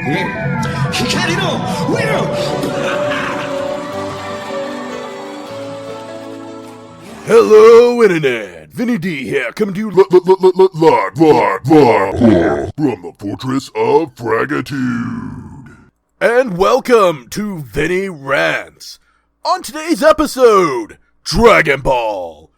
Hikari no will! Hello, Internet! Vinnie D here, coming to you live from the Fortress of Fragitude. And welcome to Vinnie Rants. On today's episode, Dragon Ball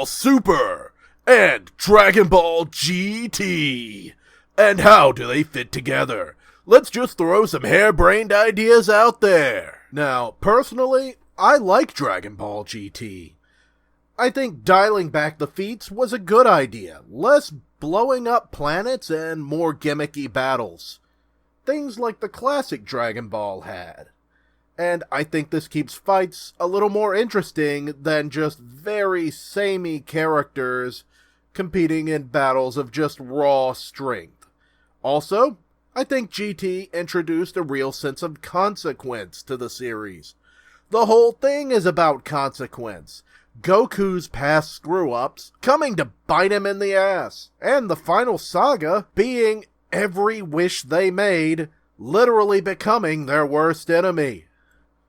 Super, and Dragon Ball GT. And how do they fit together? Let's just throw some harebrained ideas out there. Now, personally, I like Dragon Ball GT. I think dialing back the feats was a good idea. Less blowing up planets and more gimmicky battles. Things like the classic Dragon Ball had. And I think this keeps fights a little more interesting than just very samey characters competing in battles of just raw strength. Also, I think GT introduced a real sense of consequence to the series. The whole thing is about consequence. Goku's past screw-ups coming to bite him in the ass, and the final saga being every wish they made literally becoming their worst enemy.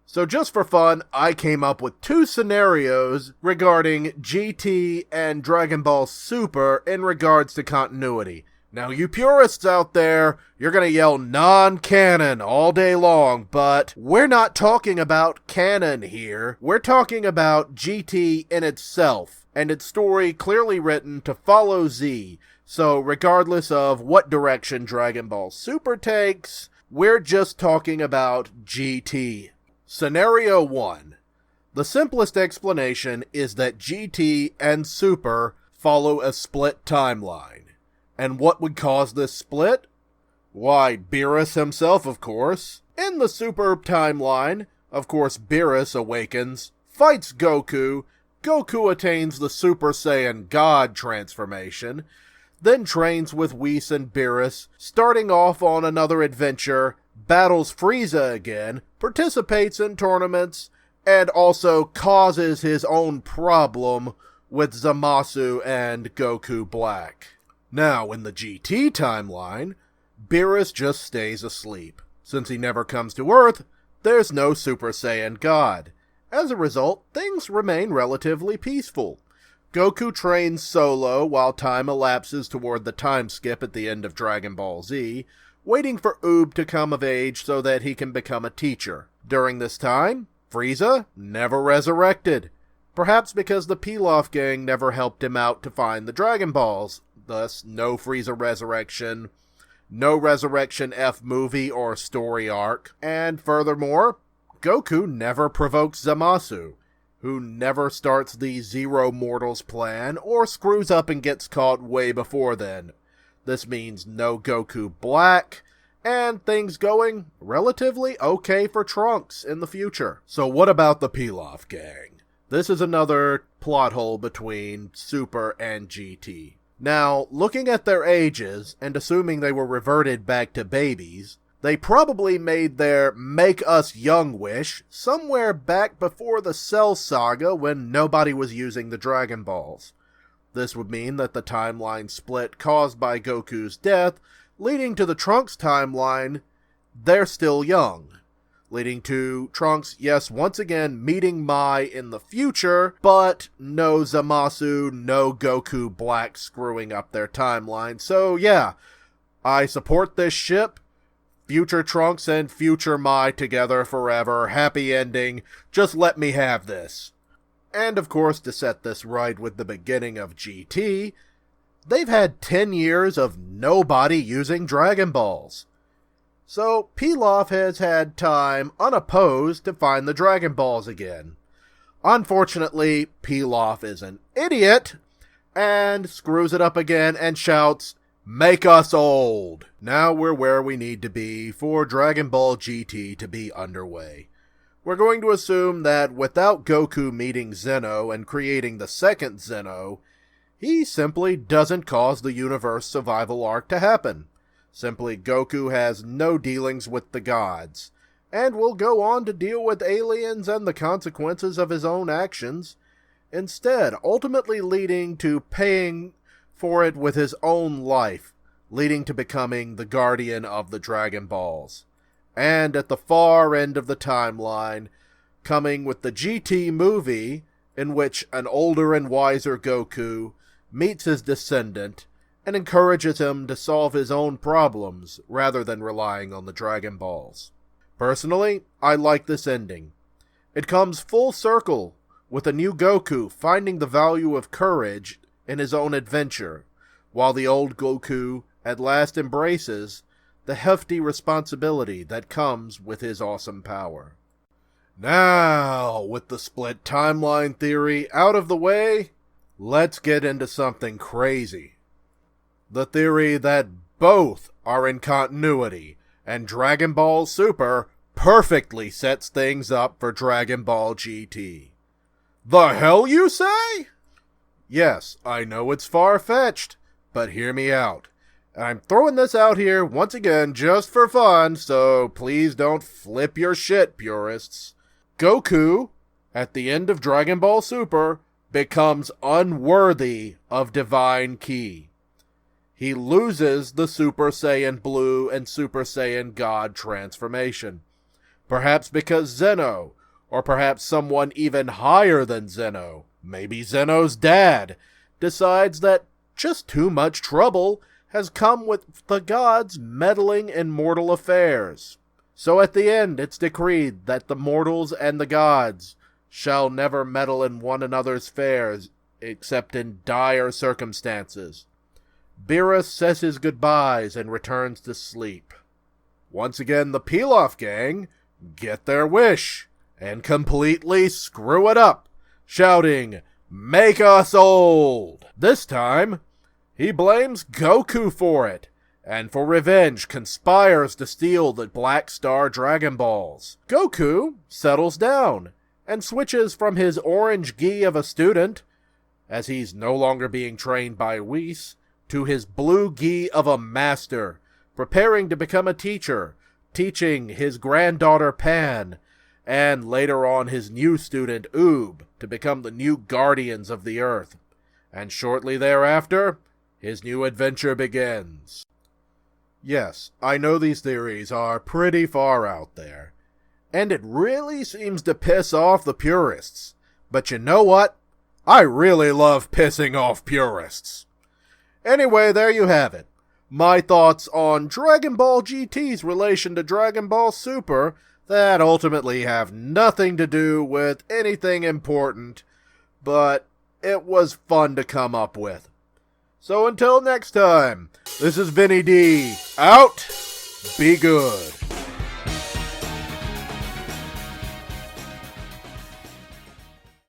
So just for fun, I came up with two scenarios regarding GT and Dragon Ball Super in regards to continuity. Now, you purists out there, you're gonna yell non-canon all day long, but we're not talking about canon here. We're talking about GT in itself, and its story clearly written to follow Z. So regardless of what direction Dragon Ball Super takes, we're just talking about GT. Scenario 1. The simplest explanation is that GT and Super follow a split timeline. And what would cause this split? Why, Beerus himself, of course. In the Super timeline, of course, Beerus awakens, fights Goku, Goku attains the Super Saiyan God transformation, then trains with Whis and Beerus, starting off on another adventure, battles Frieza again, participates in tournaments, and also causes his own problem with Zamasu and Goku Black. Now, in the GT timeline, Beerus just stays asleep. Since he never comes to Earth, there's no Super Saiyan God. As a result, things remain relatively peaceful. Goku trains solo while time elapses toward the time skip at the end of Dragon Ball Z, waiting for Oob to come of age so that he can become a teacher. During this time, Frieza never resurrected. Perhaps because the Pilaf gang never helped him out to find the Dragon Balls. Thus, no Frieza resurrection, no Resurrection F movie or story arc, and furthermore, Goku never provokes Zamasu, who never starts the Zero Mortals plan or screws up and gets caught way before then. This means no Goku Black, and things going relatively okay for Trunks in the future. So what about the Pilaf gang? This is another plot hole between Super and GT. Now, looking at their ages, and assuming they were reverted back to babies, they probably made their make us young wish somewhere back before the Cell Saga when nobody was using the Dragon Balls. This would mean that the timeline split caused by Goku's death, leading to the Trunks timeline, they're still young. Leading to Trunks, yes, once again, meeting Mai in the future, but no Zamasu, no Goku Black screwing up their timeline. So yeah, I support this ship. Future Trunks and future Mai together forever. Happy ending. Just let me have this. And of course, to set this right with the beginning of GT, they've had 10 years of nobody using Dragon Balls. So, Pilaf has had time unopposed to find the Dragon Balls again. Unfortunately, Pilaf is an idiot, and screws it up again and shouts, "Make us old!" Now we're where we need to be for Dragon Ball GT to be underway. We're going to assume that without Goku meeting Zeno and creating the second Zeno, he simply doesn't cause the universe survival arc to happen. Simply, Goku has no dealings with the gods, and will go on to deal with aliens and the consequences of his own actions, instead ultimately leading to paying for it with his own life, leading to becoming the guardian of the Dragon Balls. And at the far end of the timeline, coming with the GT movie, in which an older and wiser Goku meets his descendant and encourages him to solve his own problems rather than relying on the Dragon Balls. Personally, I like this ending. It comes full circle, with a new Goku finding the value of courage in his own adventure, while the old Goku at last embraces the hefty responsibility that comes with his awesome power. Now, with the split timeline theory out of the way, let's get into something crazy. The theory that both are in continuity, and Dragon Ball Super perfectly sets things up for Dragon Ball GT. The hell you say? Yes, I know it's far-fetched, but hear me out. I'm throwing this out here once again just for fun, so please don't flip your shit, purists. Goku, at the end of Dragon Ball Super, becomes unworthy of Divine Ki. He loses the Super Saiyan Blue and Super Saiyan God transformation. Perhaps because Zeno, or perhaps someone even higher than Zeno, maybe Zeno's dad, decides that just too much trouble has come with the gods meddling in mortal affairs. So at the end it's decreed that the mortals and the gods shall never meddle in one another's affairs except in dire circumstances. Beerus says his goodbyes and returns to sleep. Once again, the Pilaf gang get their wish and completely screw it up, shouting, "Make us old!" This time, he blames Goku for it, and for revenge conspires to steal the Black Star Dragon Balls. Goku settles down and switches from his orange gi of a student, as he's no longer being trained by Whis, to his blue gi of a master, preparing to become a teacher, teaching his granddaughter Pan, and later on his new student Oob, to become the new guardians of the Earth. And shortly thereafter, his new adventure begins. Yes, I know these theories are pretty far out there, and it really seems to piss off the purists. But you know what? I really love pissing off purists. Anyway, there you have it. My thoughts on Dragon Ball GT's relation to Dragon Ball Super that ultimately have nothing to do with anything important, but it was fun to come up with. So until next time, this is Vinnie D, out, be good.